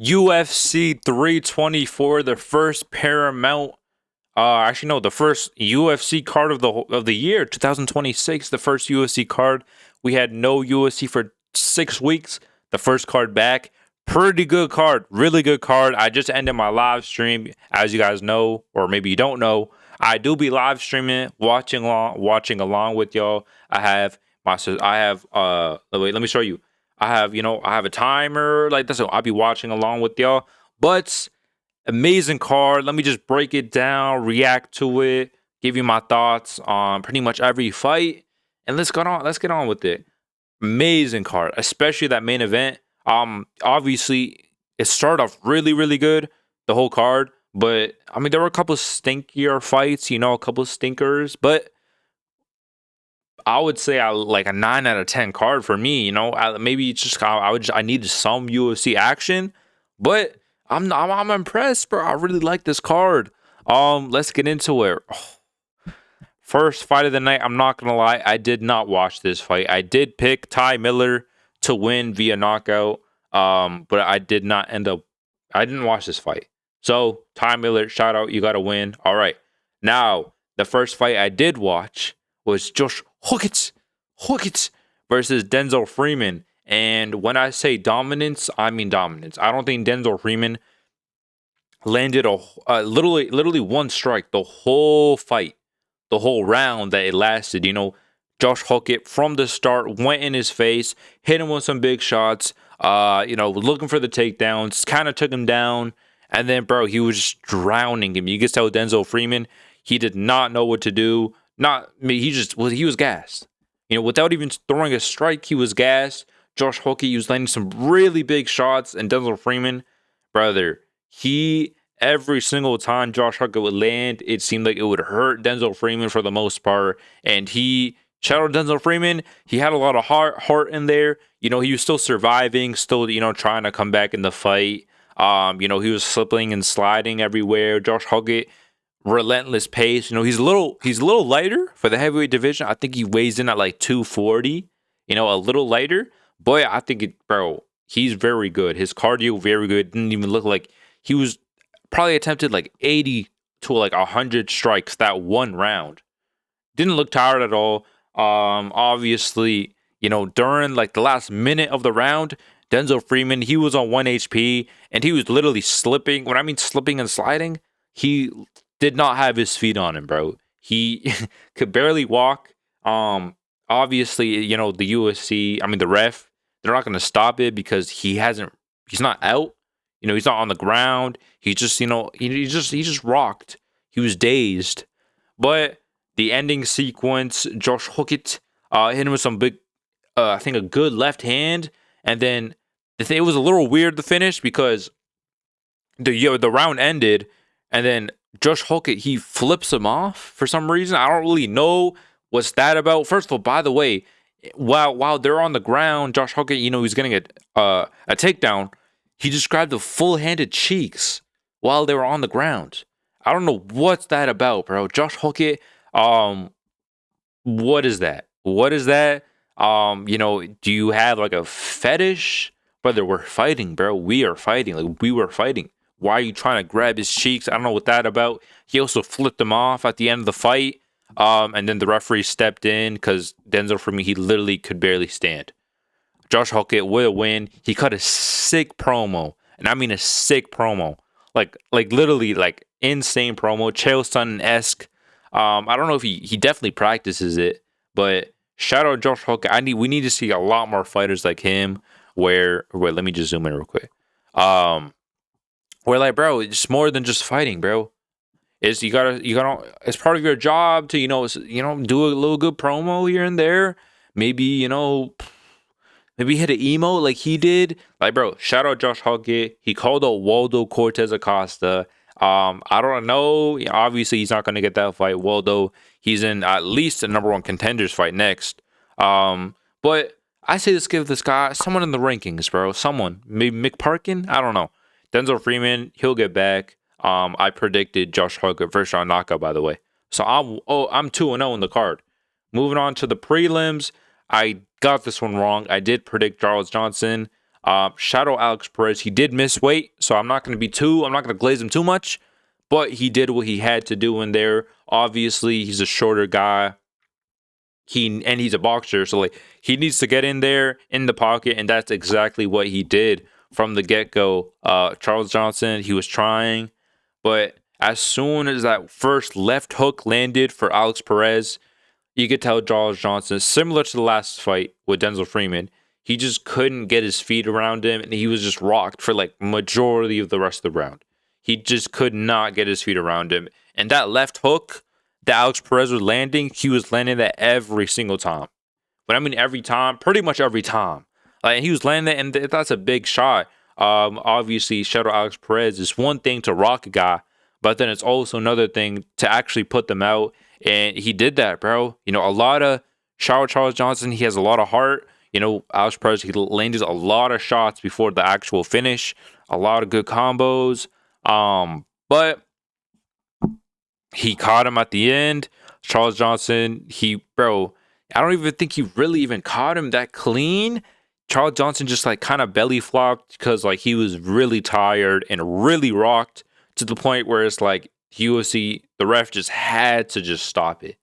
UFC 324, the first Paramount, actually no, the first UFC card of the year 2026. The first UFC card. We had no UFC for 6 weeks. The first card back, pretty good card, really good card. I just ended my live stream, as you guys know, or maybe you don't know. I do be live streaming, watching along with y'all. I have wait, let me show you. I have a timer like this, so I'll be watching along with y'all. But amazing card. Let me just break it down, react to it, give you my thoughts on pretty much every fight, and let's get on with it. Amazing card, especially that main event. Obviously it started off really, really good, the whole card. But I mean, there were a couple stinkier fights, a couple stinkers, but I would say I like a 9 out of 10 card for me. Maybe it's just I needed some UFC action, but I'm impressed, bro. I really like this card. Let's get into it. First fight of the night. I'm not gonna lie, I did not watch this fight. I did pick Ty Miller to win via knockout. But I did not end up. I didn't watch this fight. So Ty Miller, shout out, you got to win. All right. Now the first fight I did watch was Josh Hookits versus Denzel Freeman. And when I say dominance, I mean dominance. I don't think Denzel Freeman landed literally one strike the whole fight, the whole round that it lasted. Josh Hookit from the start went in his face, hit him with some big shots. Looking for the takedowns, kind of took him down, and then, bro, he was just drowning him. You could tell Denzel Freeman, he did not know what to do. He was gassed. Without even throwing a strike, he was gassed. Josh Hookit, he was landing some really big shots, and Denzel Freeman, brother, every single time Josh Hookit would land, it seemed like it would hurt Denzel Freeman for the most part, and shout out Denzel Freeman. He had a lot of heart in there. He was still surviving, still, trying to come back in the fight. He was slipping and sliding everywhere. Josh Hookit, relentless pace. He's a little lighter for the heavyweight division. I think he weighs in at like 240. A little lighter. But I think he's very good. His cardio very good. Didn't even look like he was probably attempted like 80 to like 100 strikes that one round. Didn't look tired at all. Obviously, during like the last minute of the round, Denzel Freeman, he was on 1 HP and he was literally slipping. When I mean slipping and sliding, he did not have his feet on him, bro. He could barely walk. Obviously, the UFC, I mean the ref, they're not going to stop it because he's not out. He's not on the ground. He just, he just rocked. He was dazed. But the ending sequence, Josh Hookit hit him with some big, I think a good left hand. And then it was a little weird to finish because the round ended and then Josh Hookit, he flips him off for some reason. I don't really know what's that about. First of all, by the way, while they're on the ground, Josh Hookit, he's getting a takedown. He described the full-handed cheeks while they were on the ground. I don't know what's that about, bro. Josh Hookit, what is that? What is that? Do you have like a fetish? Brother, we're fighting, bro. We are fighting. Like, we were fighting. Why are you trying to grab his cheeks? I don't know what that about. He also flipped him off at the end of the fight. And then the referee stepped in because Denzel, for me, he literally could barely stand. Josh Hookit with a win. He cut a sick promo. And I mean a sick promo. Like literally like insane promo. Chael Sonnen-esque. I don't know if he definitely practices it, but shout out Josh Hookit. We need to see a lot more fighters like him wait, let me just zoom in real quick. Where like, bro, it's more than just fighting, bro. It's you gotta it's part of your job to, do a little good promo here and there. Maybe, maybe hit an emo like he did. Like, bro, shout out Josh Hookit. He called out Waldo Cortez Acosta. I don't know. Obviously, he's not going to get that fight. Waldo, he's in at least a #1 contenders fight next. But I say let's give this guy someone in the rankings, bro. Someone. Maybe Mick Parkin? I don't know. Denzel Freeman, he'll get back. I predicted Josh Hookit first round knockout, by the way. So I'm 2-0 in the card. Moving on to the prelims. I got this one wrong. I did predict Charles Johnson. Shout out Alex Perez. He did miss weight, so I'm not going to glaze him too much, but he did what he had to do in there. Obviously, he's a shorter guy. He's a boxer, so like he needs to get in there in the pocket, and that's exactly what he did from the get-go. Charles Johnson, he was trying, but as soon as that first left hook landed for Alex Perez, you could tell Charles Johnson, similar to the last fight with Denzel Freeman, he just couldn't get his feet around him, and he was just rocked for like majority of the rest of the round. He just could not get his feet around him, and that left hook that Alex Perez was landing, he was landing that every single time. But I mean every time, pretty much every time. Like he was landing that, and that's a big shot. Obviously, shout out Alex Perez. It's one thing to rock a guy, but then it's also another thing to actually put them out. And he did that, bro. You know, a lot of shout out Charles Johnson. He has a lot of heart. You know, Alex Perez, he landed a lot of shots before the actual finish. A lot of good combos. But he caught him at the end. Charles Johnson, I don't even think he really even caught him that clean. Charles Johnson just like kind of belly flopped because like he was really tired and really rocked to the point where it's like UFC, the ref just had to just stop it.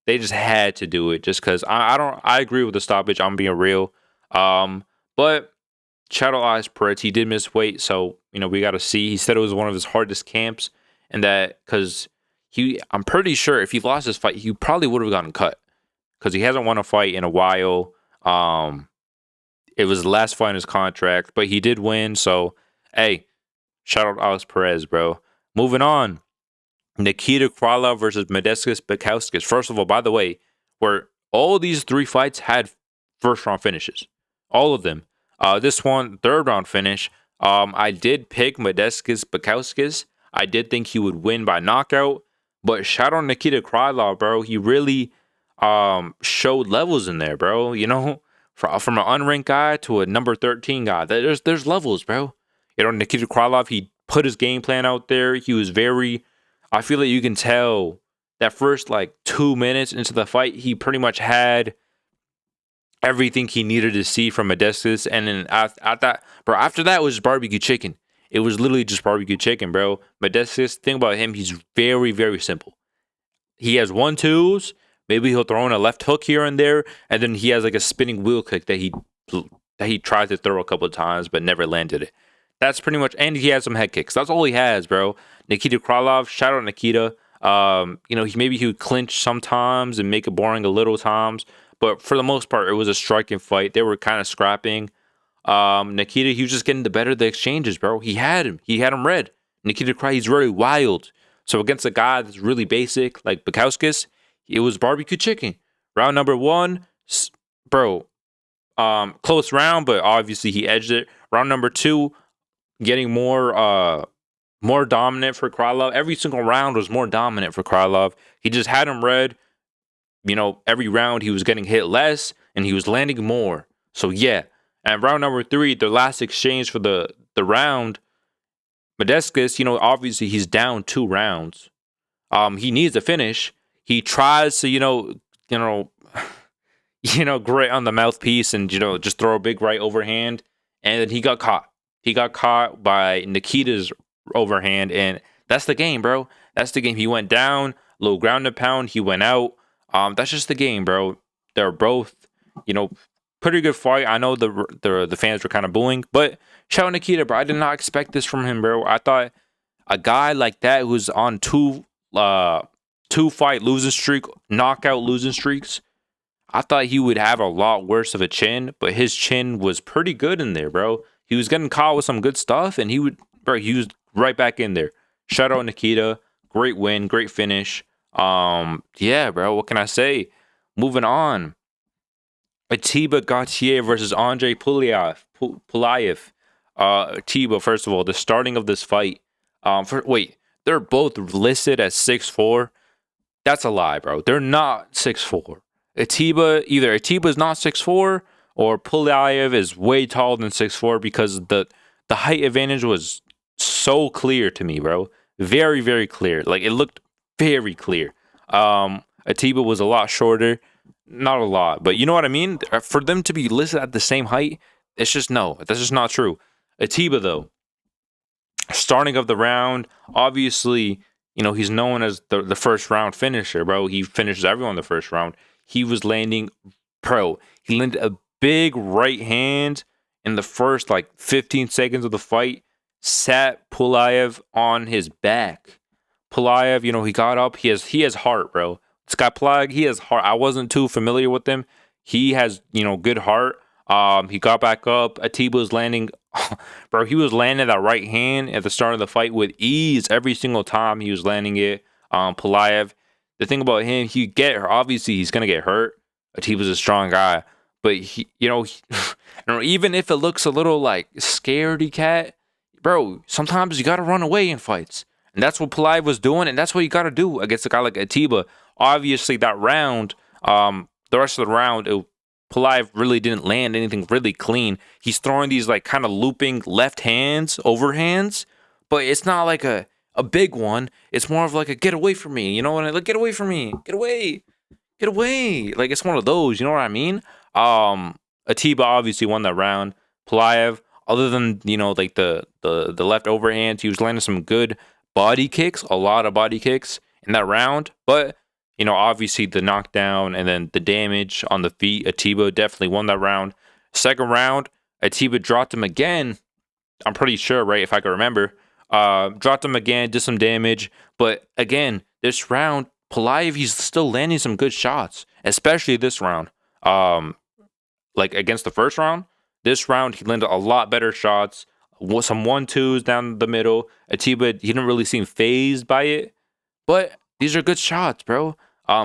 They just had to do it just because I agree with the stoppage. I'm being real. But shout out Alex Perez, he did miss weight, so you know we got to see. He said it was one of his hardest camps, and that because I'm pretty sure if he lost this fight, he probably would have gotten cut because he hasn't won a fight in a while. It was the last fight in his contract, but he did win. So, hey, shout out Alex Perez, bro. Moving on, Nikita Krylov versus Modestas Bukauskas. First of all, by the way, where all these three fights had first round finishes, all of them. This one, third round finish. I did pick Modestas Bukauskas. I did think he would win by knockout. But shout out Nikita Krylov, bro. He really showed levels in there, bro. You know, from an unranked guy to a number 13 guy. There's levels, bro. You know, Nikita Krylov, he put his game plan out there. He was I feel like you can tell that first like 2 minutes into the fight, he pretty much had everything he needed to see from Modestas. And then after that was barbecue chicken. It was literally just barbecue chicken, bro. Modestas, thing about him, he's very, very simple. He has 1-2s. Maybe he'll throw in a left hook here and there, and then he has like a spinning wheel kick that he tried to throw a couple of times but never landed it. That's pretty much, and he has some head kicks. That's all he has, bro. Nikita Krylov, shout out Nikita. You know, he would clinch sometimes and make it boring a little times, but for the most part, it was a striking fight. They were kind of scrapping. Nikita, he was just getting the better of the exchanges, bro. He had him red. Nikita Krylov, he's very wild. So against a guy that's really basic like Bukauskas, it was barbecue chicken. Round number 1, bro, close round, but obviously he edged it. Round number 2, getting more dominant for Krylov. Every single round was more dominant for Krylov. He just had him red. You know, every round he was getting hit less and he was landing more. So yeah. And round number 3, the last exchange for the round, Modestas, you know, obviously he's down 2 rounds. He needs a finish. He tries to, grit on the mouthpiece and, just throw a big right overhand. And then he got caught. He got caught by Nikita's overhand. And that's the game, bro. That's the game. He went down, low ground and pound. He went out. That's just the game, bro. They're both, pretty good fight. I know the fans were kind of booing, but shout out Nikita, bro. I did not expect this from him, bro. I thought a guy like that who's on two fight losing streak, knockout losing streaks, I thought he would have a lot worse of a chin, but his chin was pretty good in there, bro. He was getting caught with some good stuff, and he was right back in there. Shout out Nikita. Great win, great finish. Yeah, bro. What can I say? Moving on. Atiba Gaethje versus Andre Pulayev. Atiba, first of all, the starting of this fight. They're both listed as 6'4". That's a lie, bro. They're not 6'4". Either Atiba's not 6'4", or Pulayev is way taller than 6'4", because the height advantage was so clear to me, bro. Very, very clear. Like, it looked very clear. Atiba was a lot shorter. Not a lot, but you know what I mean? For them to be listed at the same height, It's just no. That's just not true. Atiba though, starting of the round, obviously, he's known as the first round finisher, bro. He finishes everyone the first round. He was landing, bro. He landed a big right hand in the first like 15 seconds of the fight, sat Pulaev on his back. Pulaev, he got up. He has heart, bro. Scott Pulaev, he has heart. I wasn't too familiar with him. He has, good heart. He got back up. Atiba was landing, bro. He was landing that right hand at the start of the fight with ease every single time he was landing it. Pulaev, the thing about him, obviously he's gonna get hurt. Atiba's a strong guy, but even if it looks a little like scaredy cat, bro, sometimes you gotta run away in fights. And that's what Pulaev was doing, and that's what you got to do against a guy like Atiba. Obviously, that round, the rest of the round, Pulaev really didn't land anything really clean. He's throwing these like kind of looping left hands, overhands, but it's not like a big one. It's more of like a get away from me. You know what I mean? Like, get away from me. Get away. Get away. Like, it's one of those. You know what I mean? Atiba obviously won that round. Pulaev, other than, like the left overhands, he was landing some good body kicks, a lot of body kicks in that round. But, obviously the knockdown and then the damage on the feet, Atiba definitely won that round. Second round, Atiba dropped him again. I'm pretty sure, right? If I can remember. Dropped him again, did some damage. But again, this round, Pulaev, he's still landing some good shots, especially this round. Like against the first round, this round, he landed a lot better shots. Some 1-2s down the middle. Atiba, he didn't really seem phased by it, but these are good shots, bro.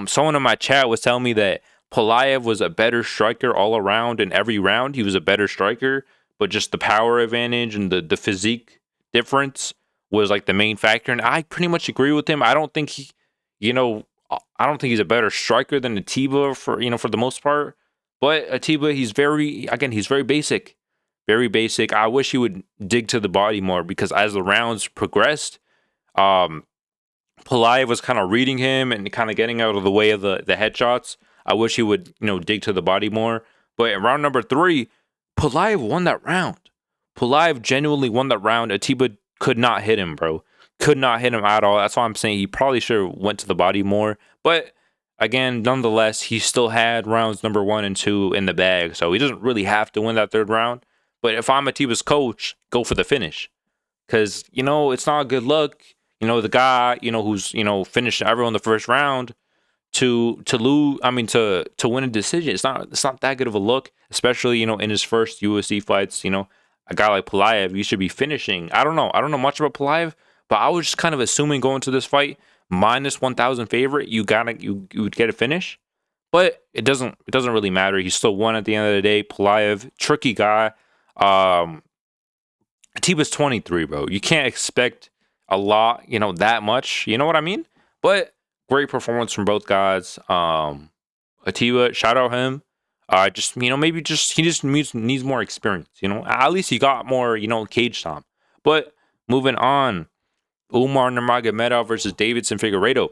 Someone in my chat was telling me that Pulaev was a better striker all around in every round. He was a better striker, but just the power advantage and the physique difference was like the main factor. And I pretty much agree with him. I don't think I don't think he's a better striker than Atiba for the most part. But Atiba, he's very basic. Very basic. I wish he would dig to the body more because as the rounds progressed, Pulaev was kind of reading him and kind of getting out of the way of the headshots. I wish he would, dig to the body more. But in round number 3, Pulaev won that round. Pulaev genuinely won that round. Atiba could not hit him, bro. Could not hit him at all. That's why I'm saying he probably should have went to the body more. But again, nonetheless, he still had rounds number 1 and 2 in the bag. So he doesn't really have to win that third round. But if I'm Atiba's coach, go for the finish. Because, it's not a good look. The guy, who's, finished everyone the first round to lose, to win a decision. It's not that good of a look, especially, in his first UFC fights, a guy like Pulaev, you should be finishing. I don't know much about Pulaev, but I was just kind of assuming going to this fight, minus 1,000 favorite, you would get a finish. But it doesn't really matter. He still won at the end of the day. Pulaev, tricky guy. Atiba's 23, bro. You can't expect a lot, that much. You know what I mean? But great performance from both guys. Atiba, shout out him. Maybe he just needs more experience. At least he got more, cage time. But moving on, Umar Nurmagomedov versus Deiveson Figueiredo.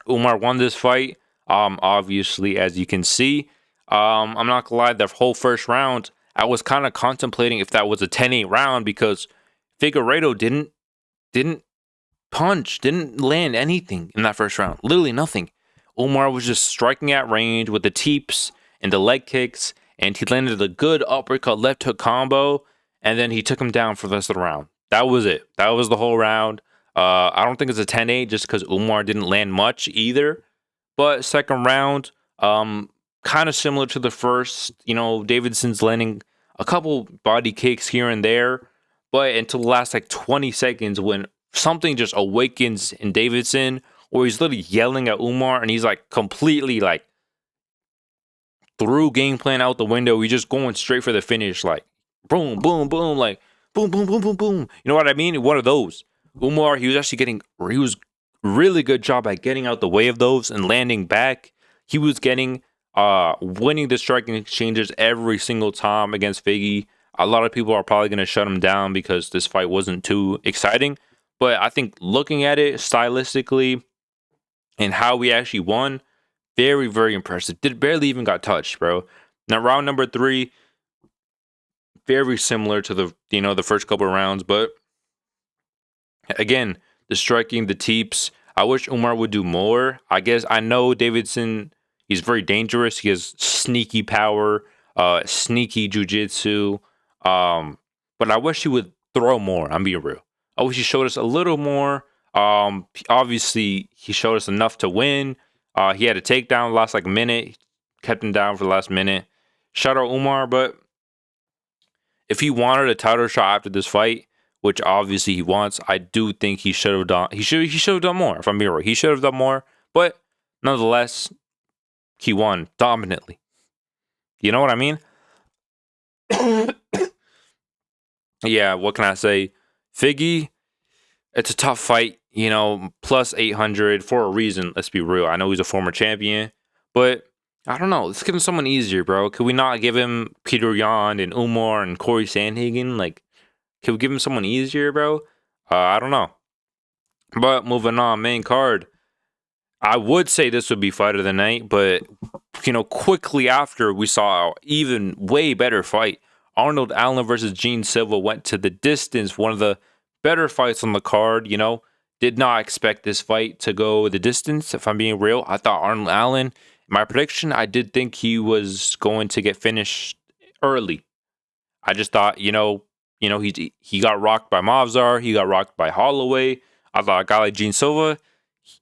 Umar won this fight. Obviously, as you can see, I'm not gonna lie, the whole first round, I was kind of contemplating if that was a 10-8 round because Figueiredo didn't punch, didn't land anything in that first round. Literally nothing. Umar was just striking at range with the teeps and the leg kicks, and he landed a good uppercut left hook combo, and then he took him down for the rest of the round. That was it. That was the whole round. I don't think it's a 10-8 just because Umar didn't land much either. But second round, kind of similar to the first. Davidson's landing a couple body kicks here and there, but until the last like 20 seconds when something just awakens in Davidson, or he's literally yelling at Umar, and he's like completely like threw game plan out the window. He's just going straight for the finish, like boom, boom, boom, like boom, boom, boom, boom, boom. You know what I mean? One of those. Umar, he was really good job at getting out the way of those and landing back. He was getting winning the striking exchanges every single time against Figgy. A lot of people are probably going to shut him down because this fight wasn't too exciting. But I think looking at it stylistically and how we actually won, very, very impressive. Barely even got touched, bro. Now, round number 3, very similar to the first couple of rounds, but again, the striking, the teeps. I wish Umar would do more. I guess I know Davidson. He's very dangerous. He has sneaky power, sneaky jujitsu. But I wish he would throw more. I'm being real. I wish he showed us a little more. Obviously, he showed us enough to win. He had a takedown the last minute, kept him down for the last minute. Shout out Umar, but if he wanted a title shot after this fight, which obviously he wants, I do think he should have done. He should have done more. If I'm being real, he should have done more. But nonetheless, he won dominantly. You know what I mean? Yeah. What can I say? Figgy, it's a tough fight. Plus 800 for a reason. Let's be real. I know he's a former champion, but I don't know. Let's give him someone easier, bro. Could we not give him Peter Yan and Umar and Corey Sandhagen? Can we give him someone easier, bro? I don't know. But moving on, main card. I would say this would be fight of the night, but quickly after we saw an even way better fight. Arnold Allen versus Gene Silva went to the distance. One of the better fights on the card. Did not expect this fight to go the distance. If I'm being real, I thought Arnold Allen. My prediction, I did think he was going to get finished early. I just thought, he got rocked by Mavzar. He got rocked by Holloway. I thought a guy like Gene Silva,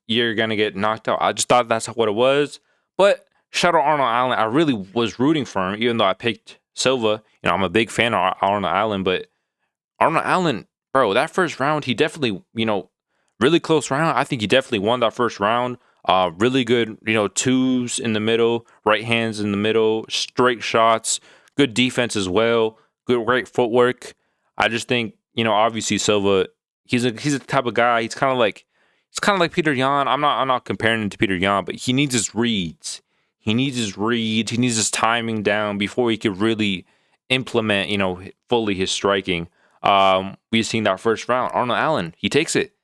you're going to get knocked out. I just thought that's what it was. But shout out Arnold Allen. I really was rooting for him, even though I picked Silva. I'm a big fan of Arnold Allen. But Arnold Allen, bro, that first round, he definitely, really close round. I think he definitely won that first round. Really good, twos in the middle, right hands in the middle, straight shots, good defense as well, great footwork. I just think, obviously Silva, he's a type of guy. He's kind of like Peter Yan. I'm not comparing him to Peter Yan, but he needs his reads. He needs his timing down before he could really implement, fully his striking. We've seen that first round. Arnold Allen, he takes it.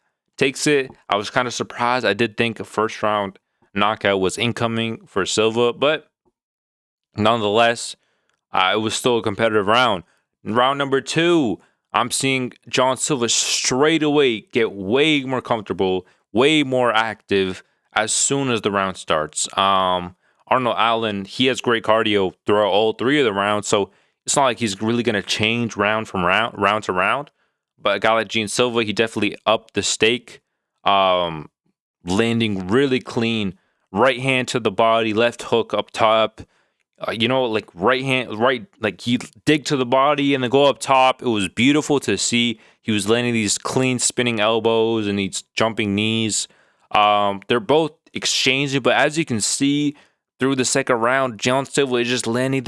I was kind of surprised. I did think a first round knockout was incoming for Silva, but nonetheless, it was still a competitive round. Round number 2, I'm seeing John Silva straight away get way more comfortable, way more active as soon as the round starts. Arnold Allen, he has great cardio throughout all 3 of the rounds, so it's not like he's really going to change round to round. But a guy like Gene Silva, he definitely upped the stake, landing really clean. Right hand to the body, left hook up top. Right hand, he dig to the body and then go up top. It was beautiful to see. He was landing these clean spinning elbows and these jumping knees. They're both exchanging, but as you can see through the second round, John Silva is just landing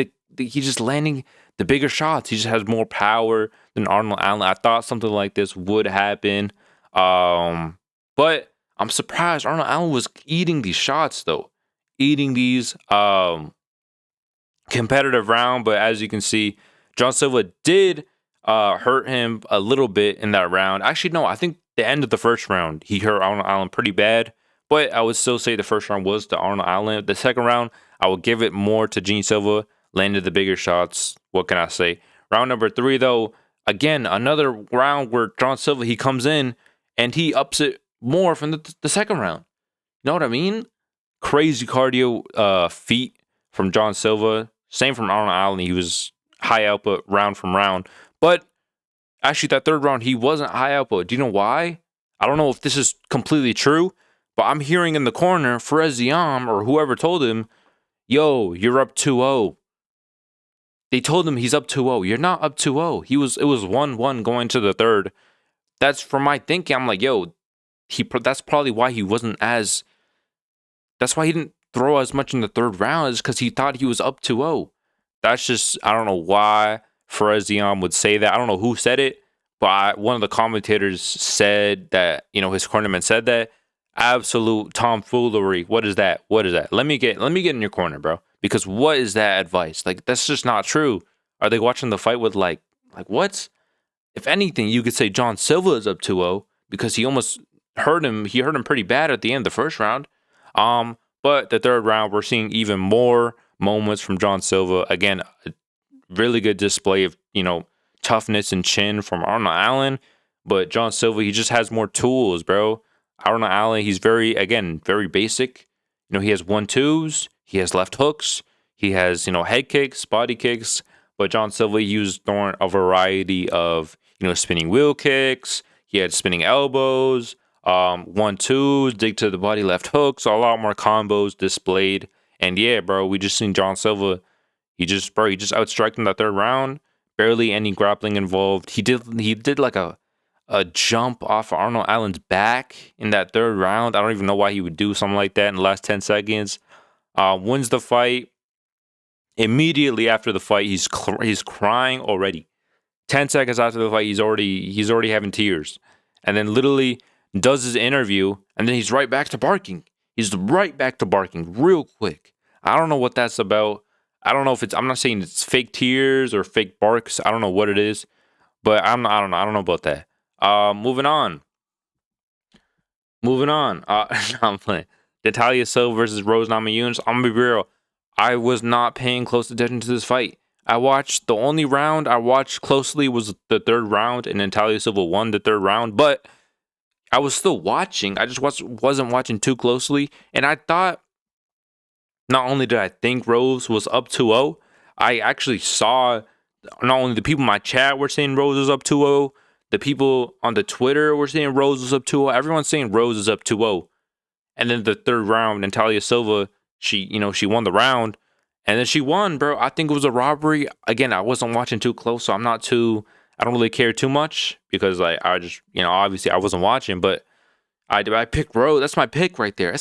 the bigger shots. He just has more power than Arnold Allen. I thought something like this would happen. But I'm surprised Arnold Allen was eating these shots, though. Eating these competitive round. But as you can see, John Silva did hurt him a little bit in that round. Actually, no, I think the end of the first round, he hurt Arnold Allen pretty bad. But I would still say the first round was to Arnold Allen. The second round, I would give it more to Gene Silva. Landed the bigger shots. What can I say? Round number 3, though, again, another round where John Silva, he comes in and he ups it more from the second round. You know what I mean? Crazy cardio feat from John Silva. Same from Arnold Allen. He was high output round from round. But actually, that third round, he wasn't high output. Do you know why? I don't know if this is completely true, but I'm hearing in the corner, Fereziam or whoever told him, yo, you're up 2-0. They told him he's up 2-0. You're not up 2-0. It was 1-1 going to the third. That's from my thinking. I'm like, yo, that's probably why he wasn't as. That's why he didn't throw as much in the third round, is because he thought he was up 2-0. That's just, I don't know why Fereziam would say that. I don't know who said it, but one of the commentators said that, his cornerman said that. Absolute tomfoolery. What is that? Let me get in your corner, bro. Because what is that advice? That's just not true. Are they watching the fight with like what? If anything, you could say John Silva is up 2-0 because he almost hurt him. He hurt him pretty bad at the end of the first round. But the third round, we're seeing even more moments from John Silva. Again, really good display of, toughness and chin from Arnold Allen. But John Silva, he just has more tools, bro. Arnold Allen, he's very basic. He has 1-2s, he has left hooks, he has, head kicks, body kicks. But John Silva used a variety of, spinning wheel kicks. He had spinning elbows, 1-2s, dig to the body, left hooks, a lot more combos displayed. And yeah, bro, we just seen John Silva. He just outstriked in that third round. Barely any grappling involved. He did like a jump off Arnold Allen's back in that third round. I don't even know why he would do something like that in the last 10 seconds. Wins the fight. Immediately after the fight, he's crying already. 10 seconds after the fight, he's already having tears. And then literally does his interview, and then he's right back to barking. He's right back to barking real quick. I don't know what that's about. I don't know if I'm not saying it's fake tears or fake barks. I don't know what it is, but I don't know about that. Moving on. No, I'm playing. Natalia Silva versus Rose Namajunas. I'm gonna be real. I was not paying close attention to this fight. The only round I watched closely was the third round, and Natalia Silva won the third round. But I was still watching. I just wasn't watching too closely, and I thought. Not only did I think Rose was up 2-0, I actually saw not only the people in my chat were saying Rose was up 2-0, the people on the Twitter were saying Rose was up 2-0. Everyone's saying Rose is up 2-0. And then the third round, Natalia Silva, she won the round. And then she won, bro. I think it was a robbery. Again, I wasn't watching too close, so I don't really care too much because I just, obviously I wasn't watching, but I picked Rose. That's my pick right there.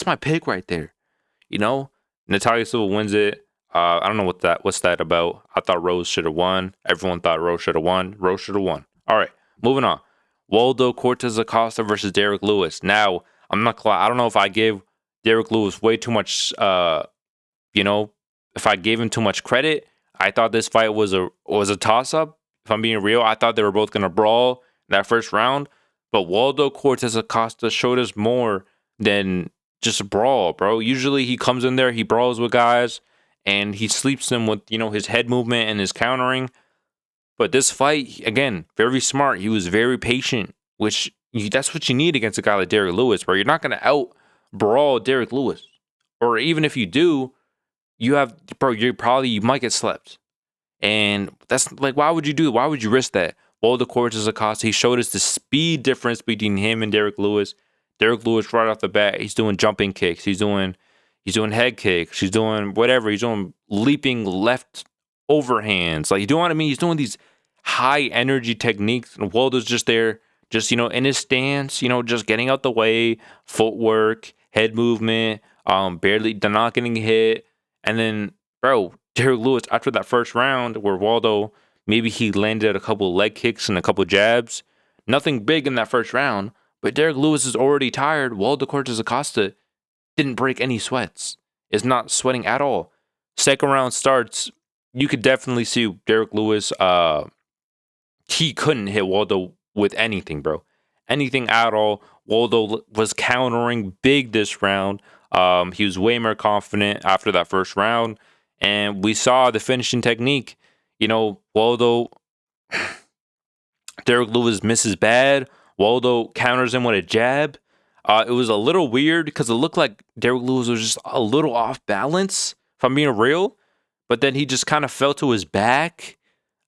Natalia Silva wins it. I don't know what's that about. I thought Rose should have won. Everyone thought Rose should have won. Rose should have won. All right, moving on. Waldo Cortez Acosta versus Derek Lewis. Now, I'm not gonna lie. I don't know if I gave Derek Lewis way too much. If I gave him too much credit. I thought this fight was a toss up. If I'm being real, I thought they were both gonna brawl in that first round. But Waldo Cortez Acosta showed us more than just a brawl, bro. Usually he comes in there, he brawls with guys, and he sleeps them with, his head movement and his countering. But this fight, again, very smart. He was very patient, that's what you need against a guy like Derek Lewis, bro. You're not going to out-brawl Derek Lewis. Or even if you do, you might get slept. And that's like, why would you risk that? Waldo Cortez Acosta, he showed us the speed difference between him and Derek Lewis. Derek Lewis right off the bat, he's doing jumping kicks. He's doing head kicks. He's doing whatever. He's doing leaping left overhands. Like, you know what I mean? He's doing these high energy techniques. And Waldo's just there, in his stance, just getting out the way, footwork, head movement, barely not getting hit. And then, bro, Derek Lewis, after that first round where Waldo, maybe he landed a couple leg kicks and a couple jabs. Nothing big in that first round. But Derek Lewis is already tired. Waldo Cortez Acosta didn't break any sweats. Is not sweating at all. Second round starts. You could definitely see Derek Lewis. He couldn't hit Waldo with anything, bro. Anything at all. Waldo was countering big this round. He was way more confident after that first round. And we saw the finishing technique. Waldo, Derek Lewis misses bad. Waldo counters him with a jab. It was a little weird because it looked like Derek Lewis was just a little off balance, if I'm being real. But then he just kind of fell to his back.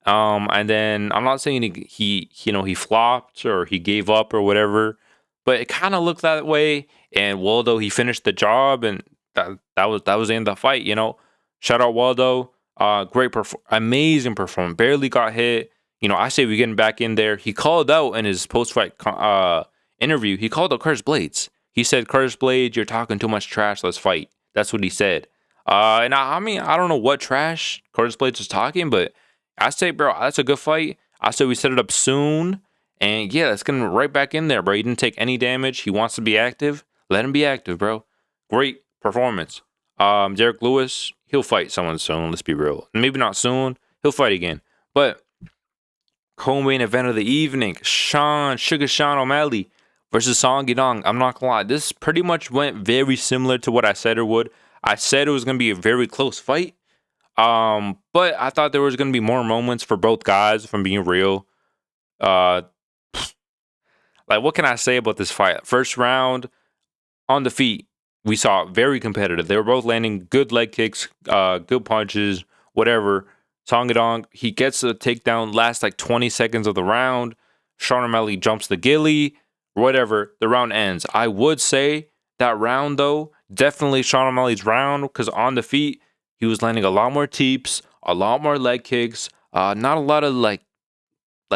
And then I'm not saying he flopped or he gave up or whatever, but it kind of looked that way. And Waldo, he finished the job, and that was the end of the fight. Shout out Waldo. Amazing performance. Barely got hit. I say we getting back in there. He called out in his post-fight interview. He called out Curtis Blades. He said, "Curtis Blades, you're talking too much trash. Let's fight." That's what he said. And I don't know what trash Curtis Blades was talking, but I say, bro, that's a good fight. I say we set it up soon. And yeah, let's get him right back in there, bro. He didn't take any damage. He wants to be active. Let him be active, bro. Great performance. Derek Lewis, he'll fight someone soon. Let's be real. Maybe not soon. He'll fight again. But co-main event of the evening, Sean O'Malley versus Song Yadong. I'm not gonna lie, this pretty much went very similar to what I said it would. I said it was gonna be a very close fight. But I thought there was going to be more moments for both guys, if I'm being real. Uh, like, what can I say about this fight? First round, on the feet, we saw very competitive. They were both landing good leg kicks, good punches, whatever. Song Yadong, he gets a takedown, last like 20 seconds of the round. Sean O'Malley jumps the gilly, whatever. The round ends. I would say that round, though, definitely Sean O'Malley's round, because on the feet, he was landing a lot more teeps, a lot more leg kicks, not a lot of like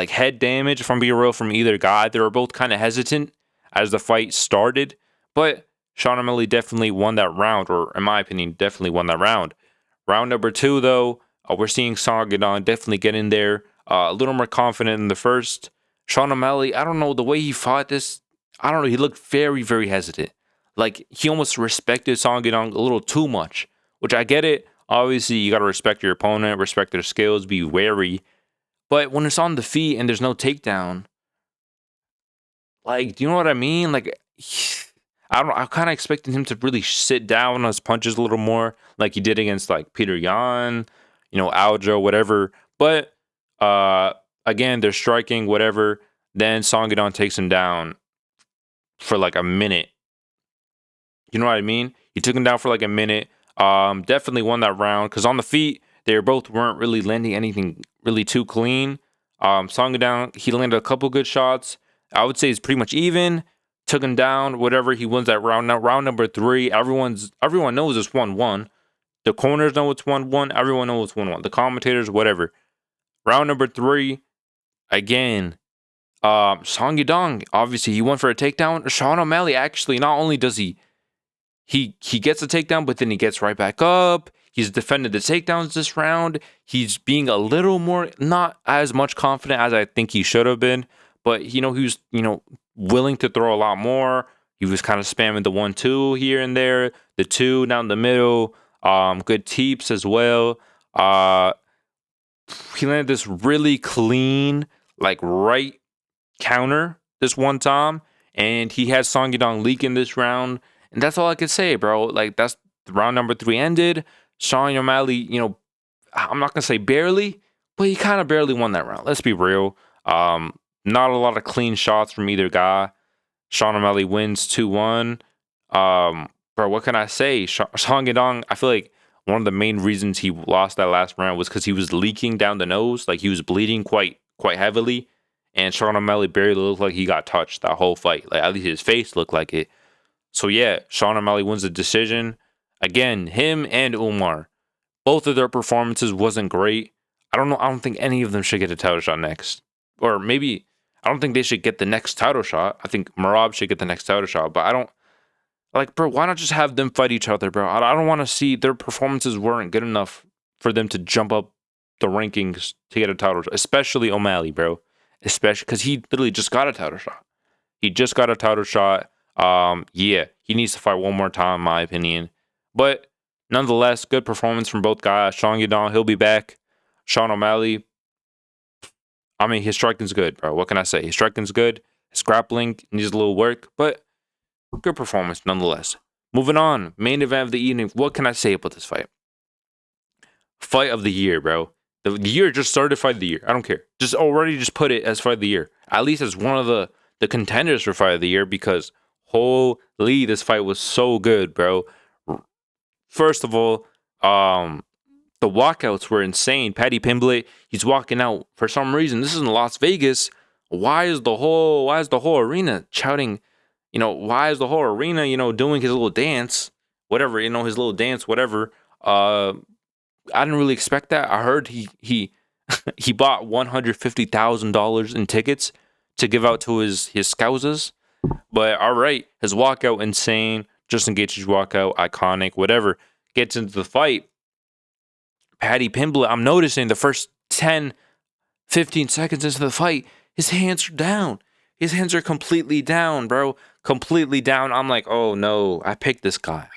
head damage, if I'm being real, from either guy. They were both kind of hesitant as the fight started, but Sean O'Malley definitely won that round, or in my opinion, definitely won that round. Round number two, though, we're seeing Song Yadong definitely get in there, a little more confident in the first. Sean O'Malley, I don't know, the way he fought this, I don't know, he looked very, very hesitant. Like, he almost respected Song Yadong a little too much, which I get it. Obviously, you got to respect your opponent, respect their skills, be wary. But when it's on the feet and there's no takedown, like, do you know what I mean? Like, I don't. I'm kind of expecting him to really sit down on his punches a little more, like he did against like Peter Yan, Aljo, whatever. But again, they're striking, whatever. Then Song Yadong takes him down for like a minute. You know what I mean? He took him down for like a minute. Definitely won that round because on the feet they both weren't really landing anything really too clean. Song Yadong, he landed a couple good shots. I would say it's pretty much even. Took him down, whatever. He wins that round. Now round number three, everyone knows it's 1-1. The corners know it's 1-1. Everyone knows it's 1-1. The commentators, whatever. Round number three, again. Song Yadong, obviously he went for a takedown. Sean O'Malley actually, not only does he gets a takedown, but then he gets right back up. He's defended the takedowns this round. He's being a little more, not as much confident as I think he should have been. But he was willing to throw a lot more. He was kind of spamming the 1-2 here and there, the 2 down the middle. Good teeps as well. He landed this really clean, like right counter this one time, and he had Song Yadong leak in this round. And that's all I could say, bro. Like, that's round number 3 ended. Sean O'Malley, I'm not gonna say barely, but he kind of barely won that round. Let's be real. Not a lot of clean shots from either guy. Sean O'Malley wins 2-1. Bro, what can I say? Sean Yadong, I feel like one of the main reasons he lost that last round was because he was leaking down the nose. Like, he was bleeding quite heavily. And Sean O'Malley barely looked like he got touched that whole fight. Like, at least his face looked like it. So yeah, Sean O'Malley wins the decision. Again, him and Umar, both of their performances wasn't great. I don't know. I don't think any of them should get a title shot next. Or maybe, I don't think they should get the next title shot. I think Merab should get the next title shot. But I don't, like, bro, why not just have them fight each other, bro? I don't want to see their performances weren't good enough for them to jump up the rankings to get a title shot. Especially O'Malley, bro. Especially because he literally just got a title shot. He just got a title shot. Yeah, he needs to fight one more time, in my opinion. But nonetheless, good performance from both guys. Sean Yadong, he'll be back. Sean O'Malley, I mean, his striking's good, bro. What can I say? His striking's good. His grappling needs a little work, but good performance nonetheless. Moving on, main event of the evening. What can I say about this fight? Fight of the year, bro. The year just started. Fight of the year. I don't care. Just put it as fight of the year. At least as one of the contenders for fight of the year, because holy, this fight was so good, bro. First of all, the walkouts were insane. Paddy Pimblett, he's walking out for some reason. This is in Las Vegas. Why is the whole arena shouting? Why is the whole arena, doing his little dance, whatever, his little dance, whatever. I didn't really expect that. I heard he he bought $150,000 in tickets to give out to his scouses. But all right, his walkout insane. Justin Gaethje's walkout iconic. Whatever. Gets into the fight. Paddy Pimblett, I'm noticing the first 10, 15 seconds into the fight, his hands are down. His hands are completely down, bro. Completely down. I'm like, oh no, I picked this guy.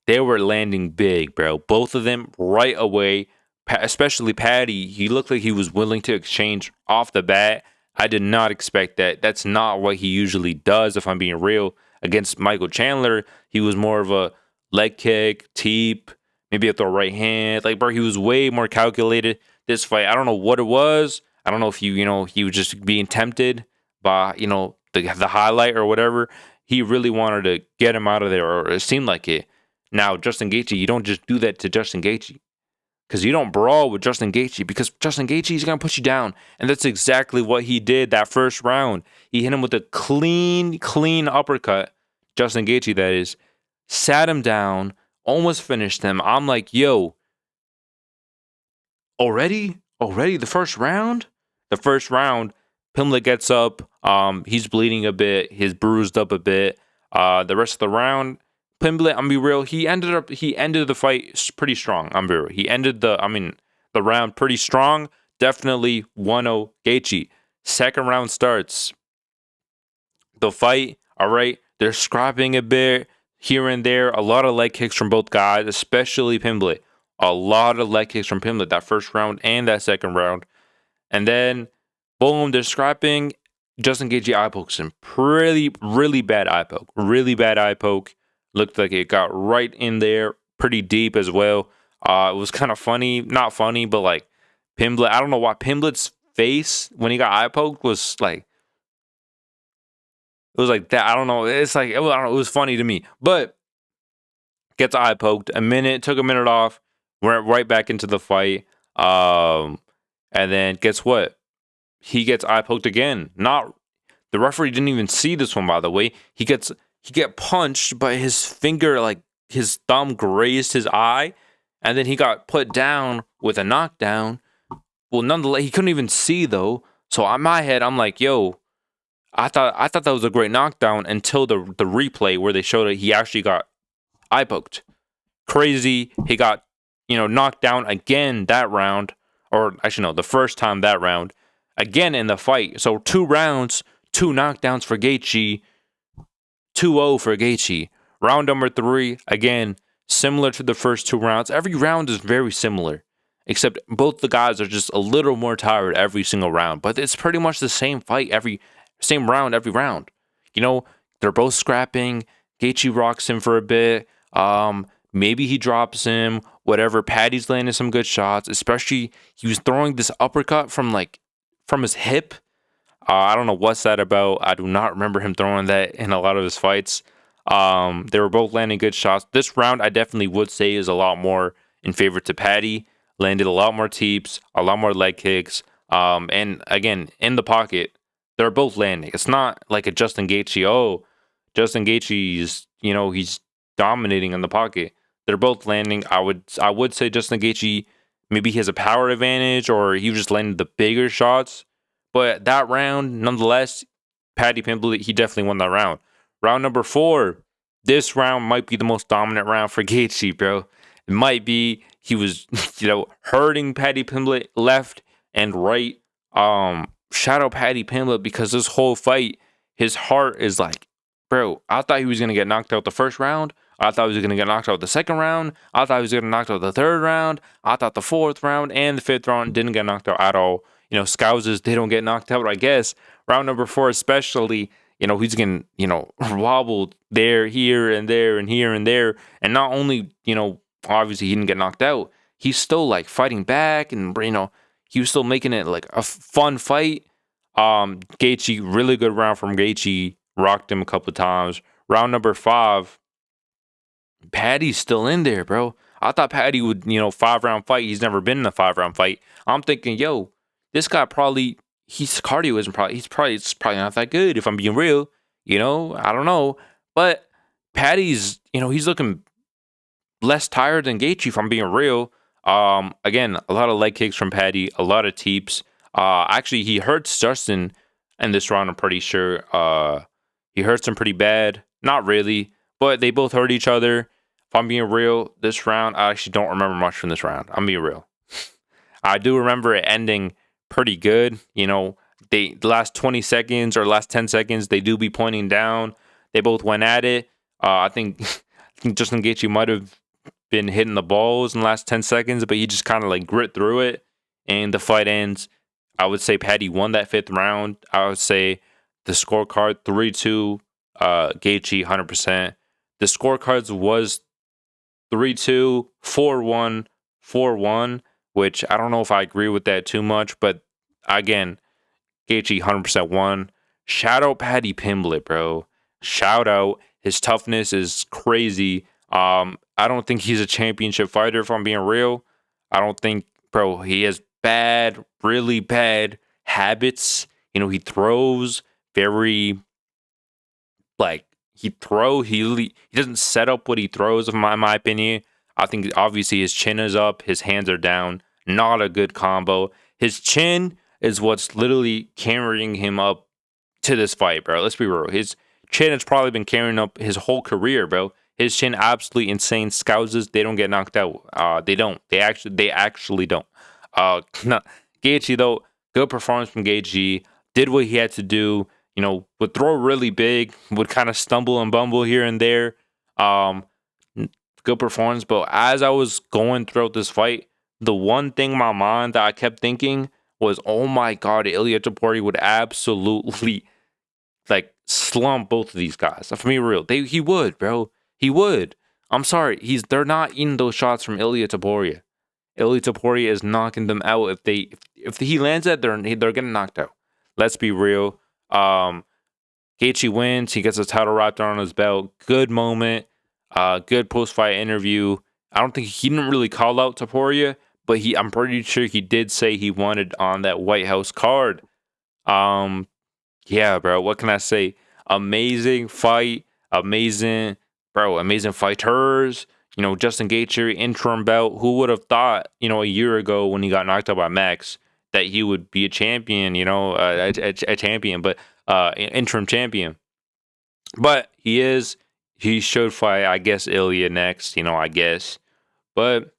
They were landing big, bro. Both of them right away. Especially Paddy. He looked like he was willing to exchange off the bat. I did not expect that. That's not what he usually does, if I'm being real. Against Michael Chandler, he was more of a leg kick, teep, maybe at the right hand. Like, bro, he was way more calculated. This fight, I don't know what it was. I don't know if he was just being tempted by, the highlight or whatever. He really wanted to get him out of there, or it seemed like it. Now, Justin Gaethje, you don't just do that to Justin Gaethje, because you don't brawl with Justin Gaethje, because Justin Gaethje is going to put you down. And that's exactly what he did that first round. He hit him with a clean uppercut. Justin Gaethje, that is. Sat him down, almost finished him. I'm like, yo, already? Already the first round? The first round, Pimblett gets up. He's bleeding a bit. He's bruised up a bit. The rest of the round, Pimblett, I'm be real, he ended the fight pretty strong. I'm be real. He ended the round pretty strong. Definitely 1-0 Gaethje. Second round starts. The fight, all right, they're scrapping a bit here and there. A lot of leg kicks from both guys, especially Pimblett. A lot of leg kicks from Pimblett that first round and that second round. And then, boom, they're scrapping. Justin Gaethje eye pokes him. Really bad eye poke. Really bad eye poke. Looked like it got right in there, pretty deep as well. It was kind of funny. Not funny, but like Pimblett. I don't know why Pimblett's face when he got eye poked was like, it was like that. I don't know. It's like, I don't know. It was funny to me. But gets eye poked. Took a minute off. Went right back into the fight. And then guess what? He gets eye poked again. Not the referee didn't even see this one, by the way. He get punched, but his finger, like his thumb, grazed his eye, and then he got put down with a knockdown. Well, nonetheless, he couldn't even see though. So on my head, I'm like, yo, I thought that was a great knockdown until the replay where they showed it. He actually got eye poked. Crazy. He got knocked down again that round, or actually no, the first time that round. Again in the fight. So 2 rounds, 2 knockdowns for Gaethje, 2-0 for Gaethje. Round number 3, again, similar to the first 2 rounds. Every round is very similar, except both the guys are just a little more tired every single round. But it's pretty much the same fight, same round every round. They're both scrapping. Gaethje rocks him for a bit. Maybe he drops him. Whatever. Paddy's landing some good shots. Especially, he was throwing this uppercut from his hip. I don't know what's that about. I do not remember him throwing that in a lot of his fights. They were both landing good shots. This round, I definitely would say, is a lot more in favor to Paddy. Landed a lot more teeps, a lot more leg kicks. And again, in the pocket, they're both landing. It's not like a Justin Gaethje. Oh, Justin Gaethje's, he's dominating in the pocket. They're both landing. I would say Justin Gaethje, maybe he has a power advantage, or he just landed the bigger shots. But that round, nonetheless, Paddy Pimblett, he definitely won that round. Round number 4, this round might be the most dominant round for Gaethje, bro. It might be. He was, hurting Paddy Pimblett left and right. Shout out Paddy Pimblett, because this whole fight, his heart is like, bro, I thought he was going to get knocked out the first round. I thought he was going to get knocked out the second round. I thought he was going to get knocked out the third round. I thought the 4th round and the 5th round didn't get knocked out at all. Scousers, they don't get knocked out, I guess. Round number 4 especially, he's getting, wobbled there, here, and there, and here, and there. And not only, obviously he didn't get knocked out, he's still, like, fighting back, and, he was still making it, like, a fun fight. Gaethje, really good round from Gaethje. Rocked him a couple of times. Round number 5, Paddy's still in there, bro. I thought Paddy would, 5-round fight. He's never been in a 5-round fight. I'm thinking, yo, this guy his cardio it's probably not that good, if I'm being real. I don't know. But Paddy's, he's looking less tired than Gaethje, if I'm being real. Again, a lot of leg kicks from Paddy, a lot of teeps. Actually, he hurts Justin in this round, I'm pretty sure. He hurts him pretty bad. Not really, but they both hurt each other. If I'm being real, this round, I actually don't remember much from this round. I'm being real. I do remember it ending pretty good. The last 20 seconds or last 10 seconds, they do be pointing down. They both went at it. I think Justin Gaethje might have been hitting the balls in the last 10 seconds, but he just kind of like grit through it, and the fight ends. I would say Paddy won that 5th round. I would say the scorecard 3-2, Gaethje 100%. The scorecards was 3-2, 4-1, 4-1, which I don't know if I agree with that too much, but again, Gaethje 100% won. Shout out Paddy Pimblett, bro. Shout out. His toughness is crazy. I don't think he's a championship fighter, if I'm being real. I don't think, bro, he has bad, really bad habits. He throws very, like, he doesn't set up what he throws, in my opinion. I think obviously his chin is up, his hands are down. Not a good combo. His chin is what's literally carrying him up to this fight, bro. Let's be real. His chin has probably been carrying up his whole career, bro. His chin absolutely insane. Scousers, they don't get knocked out. They don't. They actually don't. No, Gaethje though, good performance from Gaethje. Did what he had to do. Would throw really big. Would kind of stumble and bumble here and there. Um, Good performance. But as I was going throughout this fight, the one thing in my mind that I kept thinking was, oh my god, Ilia Topuria would absolutely like slump both of these guys. For me, real, he would, bro. He would. I'm sorry, they're not eating those shots from Ilia Topuria. Ilia Topuria is knocking them out. If he lands that, they're getting knocked out. Let's be real. Gaethje wins. He gets a title wrapped around his belt. Good moment. Good post fight interview. I don't think he didn't really call out Topuria, but I'm pretty sure he did say he wanted on that White House card. Yeah, bro. What can I say? Amazing fight. Amazing, bro. Amazing fighters. Justin Gaethje, interim belt. Who would have thought, a year ago when he got knocked out by Max, that he would be a champion, a champion, but interim champion. But he is. He should fight, I guess, Ilya next, I guess. But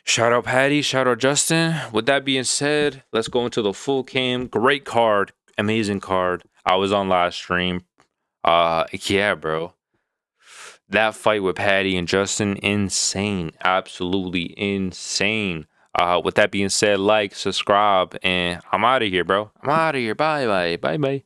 shout out Patty, shout out Justin. With that being said, let's go into the full game. Great card, amazing card. I was on live stream. Yeah, bro. That fight with Patty and Justin, insane. Absolutely insane. With that being said, like, subscribe, and I'm out of here, bro. I'm out of here. Bye, bye, bye, bye.